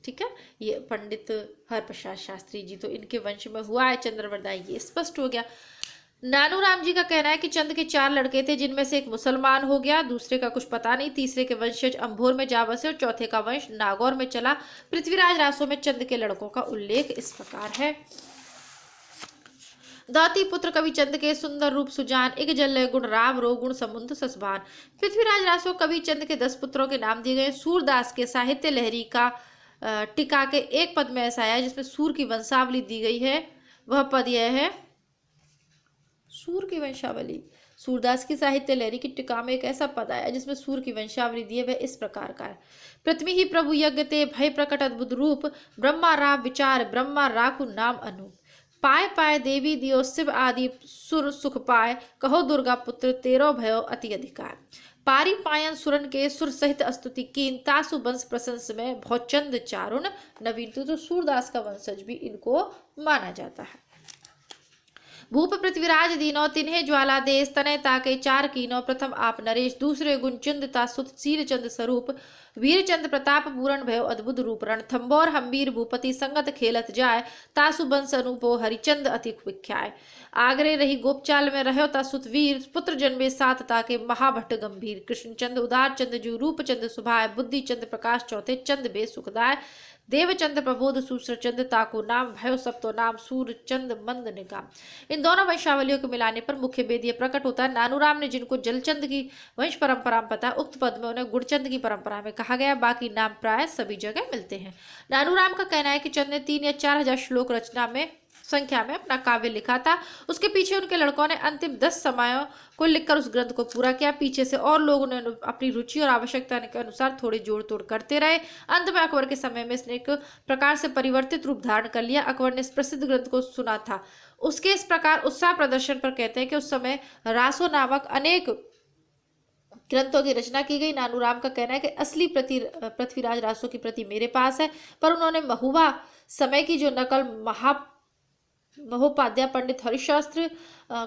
ठीक है, ये पंडित हरप्रसाद शास्त्री जी, तो इनके वंश में हुआ है चंद्रवरदाई, ये स्पष्ट हो गया। नानूराम जी का कहना है कि चंद के 4 लड़के थे, जिनमें से एक मुसलमान हो गया, दूसरे का कुछ पता नहीं, तीसरे के वंशज अंभोर में जा बसे और चौथे का वंश नागौर में चला। पृथ्वीराज रासो में चंद के लड़कों का उल्लेख इस प्रकार है। दाती पुत्र कवि चंद के सुंदर रूप सुजान, एक जल गुण राव रो गुण समुद्र ससबान। पृथ्वीराज रासो कवि चंद के 10 पुत्रों के नाम दिए गए। सूरदास के साहित्य लहरी का टीका के एक पद में ऐसा आया जिसमें सूर की वंशावली दी गई है। वह पद यह है, सूर की वंशावली। सूरदास की साहित्य लहरी की टीका में एक ऐसा पद आया जिसमें सूर की वंशावली दी है, वह इस प्रकार का है। प्रथमी ही प्रभु यज्ञ ते भय प्रकट अद्भुत रूप, ब्रह्मा राव विचार ब्रह्मा राकु नाम अनूप। पाए पाए देवी दियो शिव आदि सुर सुख पाए, कहो दुर्गा पुत्र तेरो भयो अति अधिकार। पारी पायन सुरन के सुर सहित स्तुति कीन, तासु वंश प्रशंस में भौचंद चारुण नवीन। तो सूरदास का वंशज भी इनको माना जाता है। भूप पृथ्वीराज दीनो तिन्हे ज्वाला देश, तने ताके 4 कीनो, प्रथम आप नरेश, दूसरे गुण चंद तासुत शीलचंद स्वरूप। वीरचंद प्रताप पूरण भयो अद्भुत रूप, रणथंबोर हम्बीर भूपति संगत खेलत जाय, तासु बंस अनूपो हरिचंद अति विख्याय। आगरे रही गोपचाल में रहो तासुत वीर, पुत्र जन्मे 7 ताके महाभट्ट गंभीर। कृष्णचंद उदार चंद जू, रूपचंद सुभाय, बुद्धि चंद प्रकाश चौथे, चंद बे सुखदाय। देवचंद प्रबोध सूत्रचंद ताको नाम, भयो सप्तो नाम सूरचंद मंद निगाम। इन दोनों वंशावलियों को मिलाने पर मुख्य भेद यह प्रकट होता है। नानूराम ने जिनको जलचंद की वंश परंपरा में पता, उक्त पद में उन्हें गुड़चंद की परंपरा में कहा गया, बाकी नाम प्राय सभी जगह मिलते हैं। नानूराम का कहना है कि चंद ने 3 या 4 हजार श्लोक रचना में संख्या में अपना काव्य लिखा था। उसके पीछे उनके लड़कों ने अंतिम 10 समयों को लिखकर उस ग्रंथ को पूरा किया। पीछे से और लोग उन्हें अपनी रुचि और आवश्यकता के अनुसार थोड़ी जोड़ तोड़ करते रहे। अंत में अकबर के समय में इसने एक प्रकार से परिवर्तित रूप धारण कर लिया। अकबर ने इस प्रसिद्ध ग्रंथ को सुना था। उसके इस प्रकार उत्साह प्रदर्शन पर कहते हैं कि उस समय रासो नामक अनेक ग्रंथों की रचना की गई। नानूराम का कहना है कि असली पृथ्वीराज रासो की प्रति मेरे पास है, पर उन्होंने महुआ समय की जो नकल महोपाध्याय पंडित हरिशास्त्र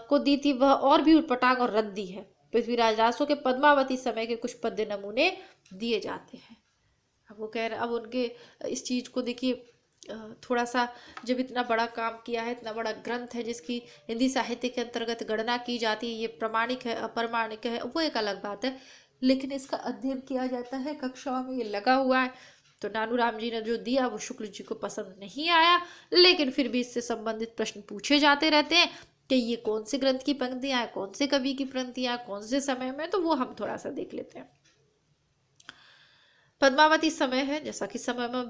को दी थी, वह और भी उटपटांग और रद्दी है। पृथ्वीराज रासो के पद्मावती समय के कुछ पद्य नमूने दिए जाते हैं। अब वो कह रहे, अब उनके इस चीज को देखिए, थोड़ा सा जब इतना बड़ा काम किया है, इतना बड़ा ग्रंथ है जिसकी हिंदी साहित्य के अंतर्गत गणना की जाती है, ये प्रमाणिक है अप्रमाणिक है वो एक अलग बात है, लेकिन इसका अध्ययन किया जाता है, कक्षाओं में ये लगा हुआ है। तो नानूराम जी ने जो दिया वो शुक्ल जी को पसंद नहीं आया, लेकिन फिर भी इससे संबंधित प्रश्न पूछे जाते रहते हैं कि ये कौन से ग्रंथ की पंक्तियां हैं, कौन से कवि की पंक्तियां, कौन से समय में, तो वो हम थोड़ा सा देख लेते हैं। पद्मावती समय है, जैसा कि समय में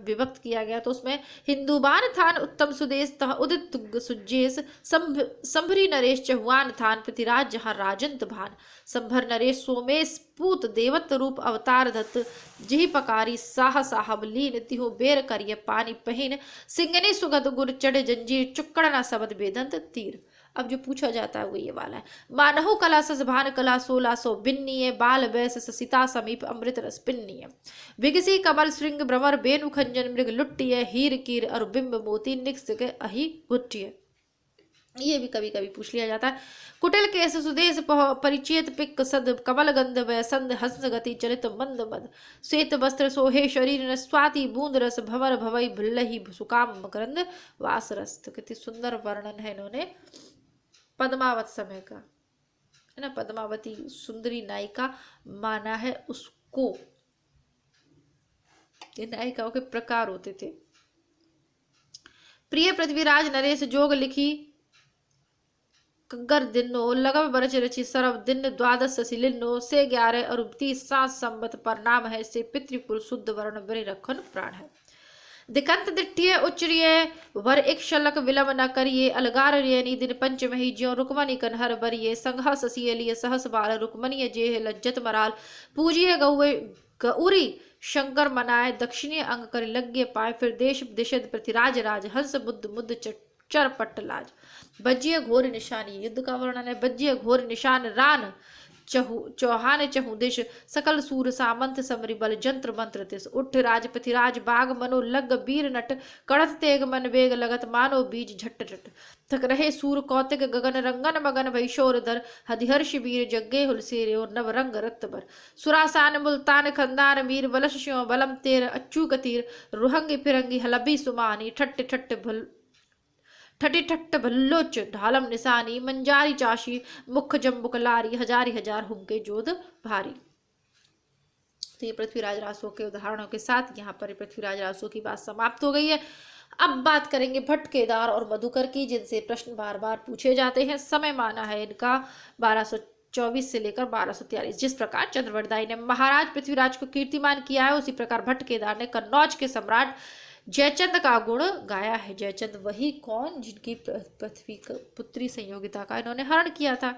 विभक्त किया गया, तो उसमें हिंदुबान थान उत्तम सुदेश तह उदित तुंग सुज्जेश संभरी नरेश चहुआन थान पृथ्वीराज जहाँ राजंत भान संभर नरेश सोमेश पूत देवत रूप अवतार दत्त जिहि पकारी साह साहब लीन तिहो बेर करिय पानी पहिन सिंगनी सुगत गुर चढ़ जंजीर चुक्कड़ न सबद बेदंत तीर। अब जो पूछा जाता है वो ये वाला है। मानहु कला ससभान कला 1600 बिन्नीय बाल वैस ससिता समीप अमृत रस पिन्नीय विगसी कमल श्रृंग भ्रमर बेनु खंजन मृग लुट्टिय हीर कीर और बिंब मोती निक्स के अहि गुट्टिय। ये भी कभी कभी पूछ लिया जाता है। कुटिल केस सुदेश परिचेत पिक सद कमल गंध वै संध हंस गति चलित मंद मद श्वेत वस्त्र सोहे शरीर न स्वाति बूंद रस भवर भवई भुल्लही सुकाम मकरंद वास रस। तो कितनी सुंदर वर्णन है इन्होंने पद्मावत समय का, है ना। पद्मावती सुंदरी नायिका माना है उसको। ये नायिकाओं के प्रकार होते थे। प्रिय पृथ्वीराज नरेश जोग लिखी कंगर दिनो लगभ बरच रची सरब दिन द्वादश ससिलिनो से 11 और 30 संबत पर नाम है से पितृकुल शुद्ध वर्ण वरि रखन प्राण है। दिकंत दिट्ठिय उच्चरिय वर एक शलक विलम न करिए अलगार रेनी दिन पंचमही ज्यो रुकमनी कन्हर बरिए संघा ससिय लिए सहस बाल रुकमनीय जेह लज्जत मराल पूजिए गौवे गौरी शंकर मनाए दक्षिणी अंग कर लग्य पाए फिर देश दिशद पृथ्वीराज राज हंस बुद्ध मुद्द चर पट्ट लाज। बज्जिय घोर निशानी युद्ध का वर्णन है। बज्जिय घोर निशान रान चौहान चहु दिश सकल सूर सामंत समरि बल जंत्र मंत्र तिस उठ राजपति राज बाग मनो लग वीर नट कड़त तेग मन वेग लगत मानो बीज झट झट थक रहे सूर कौतिक गगन रंगन मगन भई शोर धर हदिहर्ष वीर जग्गे हुलसेरे और नव रंग रक्त बर सुरासान मुल्तान खंदान मीर बलश श्यो बलम तेर अच्चू कतीर रुहंगी फिरंगी हलबी सुमानी ठट्ट ठट्ट भल ठटी ठट्ट भल्लोच ढालम निशानी मंजारी चाशी मुख जम्बुक लारी हजारी हजार हुमके जोध भारी। तो ये पृथ्वीराज रासों के उदाहरणों के साथ यहाँ पर पृथ्वीराज रासों की बात समाप्त हो गई है। अब बात करेंगे भट्ट केदार और मधुकर की, जिनसे प्रश्न बार बार पूछे जाते हैं। समय माना है इनका 1224 से लेकर 1243। जिस प्रकार चंद्रवरदाई ने महाराज पृथ्वीराज को कीर्तिमान किया है, उसी प्रकार भट्ट केदार ने कन्नौज के सम्राट जयचंद का गुण गाया है। जयचंद वही कौन जिनकी पृथ्वी पुत्री संयोगिता का इन्होंने हरण किया था।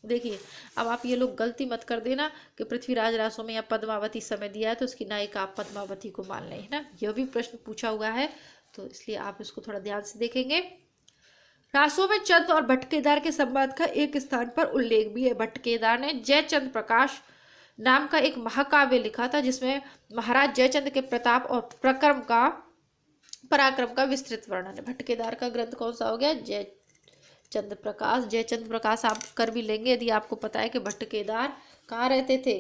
देखिए, अब आप ये लोग गलती मत कर देना कि पृथ्वीराज रासों में या पद्मावती समय दिया है तो उसकी नायिका आप पद्मावती को मान लें, है ना। यह भी प्रश्न पूछा हुआ है, तो इसलिए आप इसको थोड़ा ध्यान से देखेंगे। रासों में चंद और भट्ट केदार के संवाद का एक स्थान पर उल्लेख भी है। भट्ट केदार ने जयचंद प्रकाश नाम का एक महाकाव्य लिखा था, जिसमें महाराज जयचंद के प्रताप और पराक्रम का विस्तृत वर्णन है। भट्ट केदार का ग्रंथ कौन सा हो गया? जयचंद प्रकाश। जयचंद प्रकाश आप कर भी लेंगे यदि आपको पता है कि भट्ट केदार कहाँ रहते थे।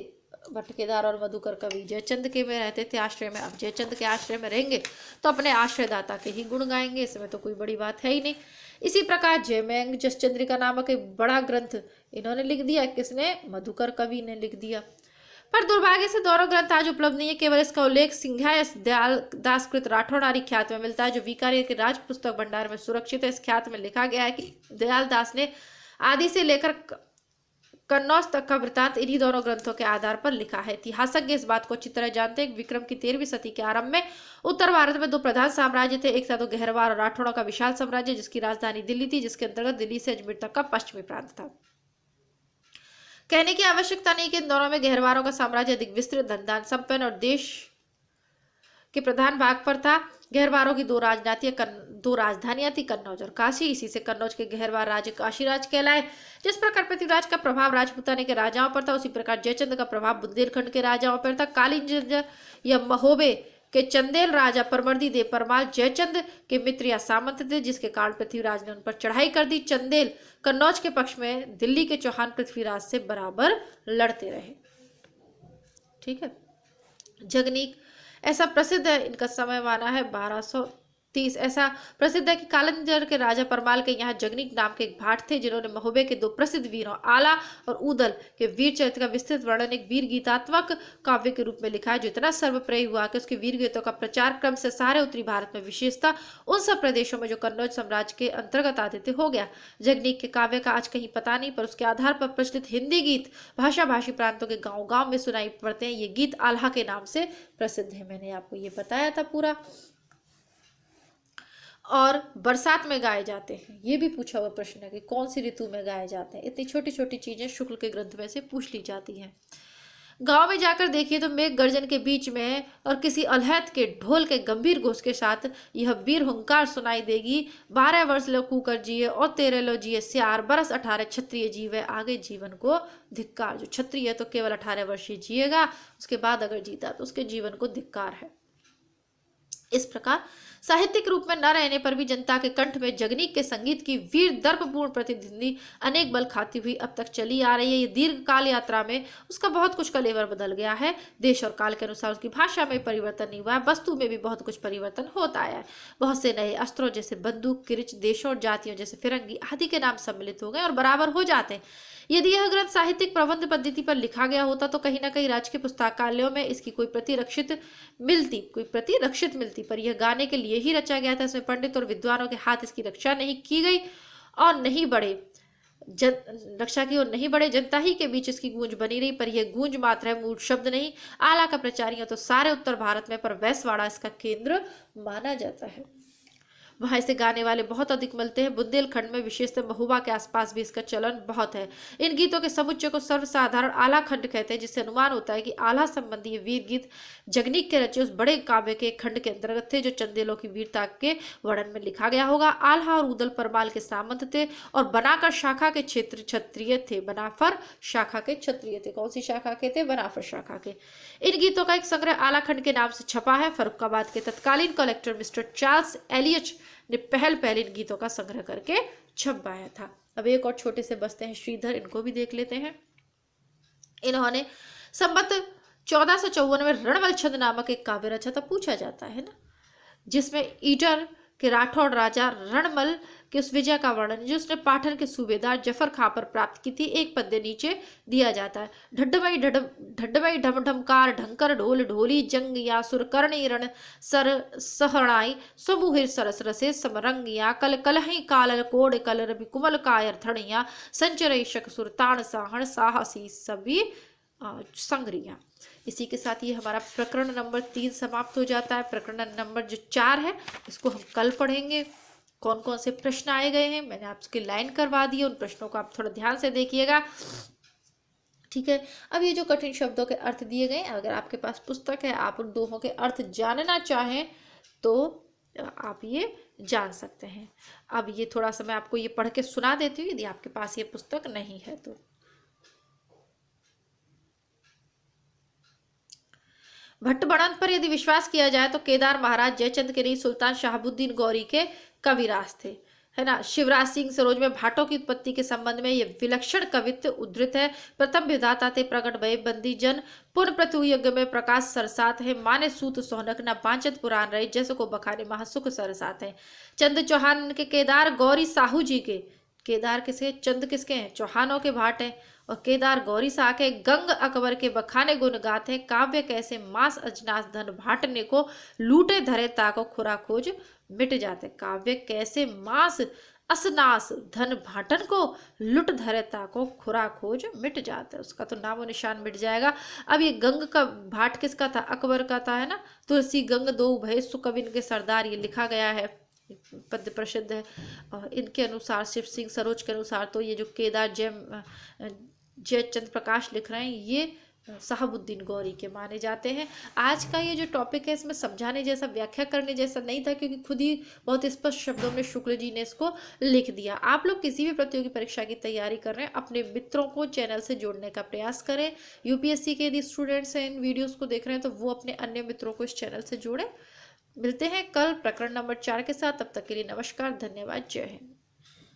भट्ट केदार और मधुकर कवि जयचंद के में रहते थे आश्रय में। अब जयचंद के आश्रय में रहेंगे तो अपने आश्रयदाता के ही गुण गाएंगे, इसमें तो कोई बड़ी बात है ही नहीं। इसी प्रकार जयमेंग जसचंद्रिका नामक एक बड़ा ग्रंथ इन्होंने लिख दिया। किसने? मधुकर कवि ने लिख दिया। पर दुर्भाग्य से दोनों ग्रंथ आज उपलब्ध नहीं है। केवल इसका उल्लेख सिंघाय दयाल दासकृत राठौड़ आदि ख्यात में मिलता है, जो बीकानेर के राज पुस्तक भंडार में सुरक्षित है। इस ख्यात में लिखा गया है कि दयाल दास ने आदि से लेकर कन्नौज तक का वृतांत इन्हीं दोनों ग्रंथों के आधार पर लिखा है। इतिहासज्ञ इस बात को अच्छी तरह जानते हैं। विक्रम की 13वीं सदी के आरंभ में उत्तर भारत में दो प्रधान साम्राज्य थे। एक था तो गहरवार और राठौड़ों का विशाल साम्राज्य, जिसकी राजधानी दिल्ली थी, जिसके अंतर्गत दिल्ली से अजमेर तक का पश्चिमी प्रांत था। कहने की आवश्यकता नहीं कि इन दोनों में गहरवारों का साम्राज्य अधिक विस्तृत, धनदान संपन्न और देश के प्रधान भाग पर था। गहरवारों की दो राजधानियां थी, कन्नौज और काशी। इसी से कन्नौज के गहरवार राज्य काशीराज कहलाए। जिस प्रकार पृथ्वीराज का प्रभाव राजपूताने के राजाओं पर था, उसी प्रकार जयचंद का प्रभाव बुंदेलखंड के राजाओं पर था। कालीचंद या महोबे के चंदेल राजा परमर्दी देव परमाल जयचंद के मित्र या सामंत थे, जिसके कारण पृथ्वीराज ने उन पर चढ़ाई कर दी। चंदेल कन्नौज के पक्ष में, दिल्ली के चौहान पृथ्वीराज से बराबर लड़ते रहे। ठीक है। जगनीक ऐसा प्रसिद्ध है, इनका समय माना है 1200 30 ऐसा प्रसिद्ध है कि कालंजर के राजा परमाल के यहाँ जगनीक नाम के एक भाट थे, जिन्होंने महोबे के 2 प्रसिद्ध वीरों आला और ऊदल के वीर चरित्र का विस्तृत वर्णन एक वीर गीतात्मक काव्य के रूप में लिखा है, जो इतना सर्वप्रिय हुआ कि उसके वीर गीतों का प्रचार क्रम से सारे उत्तरी भारत में, विशेषता उन सब प्रदेशों में जो कन्नौज साम्राज्य के अंतर्गत आते थे, हो गया। जगनीक के काव्य का आज कहीं पता नहीं, पर उसके आधार पर प्रचलित हिंदी गीत भाषा भाषी प्रांतों के गाँव गाँव में सुनाई पड़ते हैं। ये गीत आल्हा के नाम से प्रसिद्ध है। मैंने आपको ये बताया था पूरा। और बरसात में गाए जाते हैं, ये भी पूछा हुआ प्रश्न है कि कौन सी ऋतु में गाए जाते हैं। इतनी छोटी छोटी चीजें शुक्ल के ग्रंथ में से पूछ ली जाती हैं। गांव में जाकर देखिए तो मेघ गर्जन के बीच में और किसी अलहद के ढोल के गंभीर घोष के साथ यह वीर हुंकार सुनाई देगी। 12 वर्ष लो कुकर जिए और 13 लो जिए सियार, बरस 18 क्षत्रिय जीवे, आगे जीवन को धिक्कार। जो क्षत्रिय है तो केवल 18 वर्ष ही जिएगा, उसके बाद अगर जीता तो उसके जीवन को धिक्कार है। इस प्रकार साहित्यिक रूप में न रहने पर भी जनता के कंठ में जगनीक के संगीत की वीर दर्पपूर्ण प्रतिध्वनि अनेक बल खाती हुई अब तक चली आ रही है। ये दीर्घ काल यात्रा में उसका बहुत कुछ कलेवर बदल गया है। देश और काल के अनुसार उसकी भाषा में परिवर्तन नहीं हुआ है, वस्तु में भी बहुत कुछ परिवर्तन होता आया है। बहुत से नए अस्त्रों जैसे बंदूक, किरिच, देशों और जातियों जैसे फिरंगी आदि के नाम सम्मिलित हो गए और बराबर हो जाते हैं। यदि यह ग्रंथ साहित्यिक प्रबंध पद्धति पर लिखा गया होता तो कहीं ना कहीं राजकीय पुस्तकालयों में इसकी कोई प्रतिरक्षित मिलती, पर यह गाने के लिए ही रचा गया था। इसमें पंडित और विद्वानों के हाथ इसकी रक्षा नहीं की गई और नहीं बढ़े जनता ही के बीच इसकी गूंज बनी रही, पर यह गूंज मात्र है, मूल शब्द नहीं। आला का प्रचारियों तो सारे उत्तर भारत में, पर वैसवाड़ा इसका केंद्र माना जाता है। वहाँ इसे गाने वाले बहुत अधिक मिलते हैं। बुंदेलखंड में विशेषतः महुआ के आसपास भी इसका चलन बहुत है। इन गीतों के समुच्चय को सर्वसाधारण आला खंड कहते हैं, जिससे अनुमान होता है कि आला संबंधी वीर गीत जगनीक के रचे उस बड़े काव्य के खंड के अंतर्गत थे जो चंदेलों की वीरता के वर्णन में लिखा गया होगा। आल्हा और उदल परमाल के सामंत थे और बनाकर शाखा के क्षेत्र क्षत्रिय थे। बनाफर शाखा के क्षत्रिय थे। कौन सी शाखा के थे? बनाफर शाखा के। इन गीतों का एक संग्रह आला खंड के नाम से छपा है। फर्रुखाबाद के तत्कालीन कलेक्टर मिस्टर चार्ल्स एलियट ने पहल इन गीतों का संग्रह करके छपवाया था। अब एक और छोटे से बसते हैं श्रीधर, इनको भी देख लेते हैं। इन्होंने संबत 1454 में रणमल छंद नामक एक काव्य रचा था। पूछा जाता है ना, जिसमें ईटर के राठौड़ राजा रणमल के उस विजय का वर्णन जो उसने पाटन के सूबेदार जफर खां पर प्राप्त की थी, एक पद्य नीचे दिया जाता है। ढड्डमई ढमढमकार ढंकर ढोल ढोली जंग या सुरकर्णी रण सर सहणाई समूहिर सरस रसे समरंगिया कल कलहि कालल कोड कल रवि कुमल कायर थणिया संचरई शक सुरताण साहण साहसी सभी संग्रिया। इसी के साथ ये हमारा प्रकरण नंबर 3 समाप्त हो जाता है। प्रकरण नंबर जो 4 है इसको हम कल पढ़ेंगे। कौन कौन से प्रश्न आए गए हैं मैंने आपकी लाइन करवा दी है, उन प्रश्नों को आप थोड़ा ध्यान से देखिएगा, ठीक है। अब ये जो कठिन शब्दों के अर्थ दिए गए, अगर आपके पास पुस्तक है, आप उन दोहों के अर्थ जानना चाहें तो आप ये जान सकते हैं। अब ये थोड़ा सा मैं आपको ये पढ़ के सुना देती हूँ, यदि आपके पास ये पुस्तक नहीं है तो। भट्ट वर्णन पर यदि विश्वास किया जाए तो केदार महाराज जयचंद के नहीं सुल्तान शहाबुद्दीन गौरी के कविराज थे, है ना। शिवराज सिंह सरोज में भाटों की उत्पत्ति के संबंध में यह विलक्षण कवित्व उद्धृत है। प्रथम विधाता थे प्रकट भय बंदी जन, पुन पृथु यज्ञ में प्रकाश सरसात है। माने सूत सोहनक न पांचत पुराण रहे, जैसे को बखाने महासुख सरसात है। चंद चौहान के केदार गौरी साहू जी के, केदार किसके? चंद किसके हैं? चौहानों के भाट हैं। और केदार गौरी सा के गंग अकबर के बखाने गुण गाते। काव्य कैसे मास अजनास धन भाटने को लूटे धरे ताको खुरा खोज मिट जाते। काव्य कैसे मास असनास धन भाटन को लुट धरे ताको खुरा खोज मिट जाता है, उसका तो नामो निशान मिट जाएगा। अब ये गंग का भाट किसका था? अकबर का था, है ना। तुलसी गंग दो भय सुकविन के सरदार, ये लिखा गया है, पद्य प्रसिद्ध है। और इनके अनुसार शिव सिंह सरोज के अनुसार तो ये जो केदार जयचंद प्रकाश लिख रहे हैं ये शहाबुद्दीन गौरी के माने जाते हैं। आज का ये जो टॉपिक है इसमें समझाने जैसा, व्याख्या करने जैसा नहीं था, क्योंकि खुद ही बहुत स्पष्ट शब्दों में शुक्ल जी ने इसको लिख दिया। आप लोग किसी भी प्रतियोगी परीक्षा की तैयारी कर रहे हैं, अपने मित्रों को चैनल से जोड़ने का प्रयास करें। यूपीएससी के यदि स्टूडेंट्स हैं, इन वीडियोज़ को देख रहे हैं, तो वो अपने अन्य मित्रों को इस चैनल से जोड़ें। मिलते हैं कल प्रकरण नंबर 4 के साथ। तब तक के लिए नमस्कार, धन्यवाद, जय हिंद।